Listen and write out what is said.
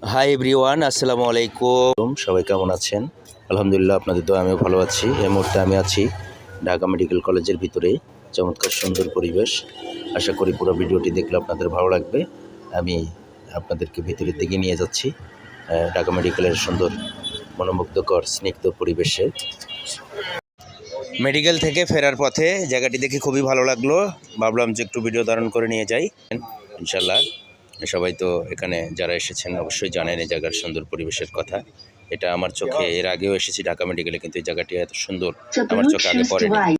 Hi everyone, আসসালামু আলাইকুম। সবাই কেমন আছেন? আলহামদুলিল্লাহ, আপনাদের দোয়ায় আমি ভালো আছি। এই মুহূর্তে আমি আছি ঢাকা মেডিকেল কলেজের ভিতরে। চমৎকার সুন্দর পরিবেশ। আশা করি পুরো ভিডিওটি দেখলে আপনাদের ভালো লাগবে। আমি আপনাদেরকে ভিতরের দিকে নিয়ে যাচ্ছি ঢাকা মেডিকেলের সুন্দর মনোমুগ্ধকর স্নিগ্ধ পরিবেশে। মেডিকেল থেকে ফেরার পথে জায়গাটি দেখে খুবই ভালো লাগলো। ভাবলাম যে একটু ভিডিও ধারণ করে নিয়ে যাই। ইনশাল্লাহ সবাই তো এখানে যারা এসেছেন অবশ্যই জানেন এই জায়গার সুন্দর পরিবেশের কথা। এটা আমার চোখে এর আগেও এসেছি ঢাকা মেডিকেলে, কিন্তু এই জায়গাটি এত সুন্দর আমার চোখে আগে পড়েনি।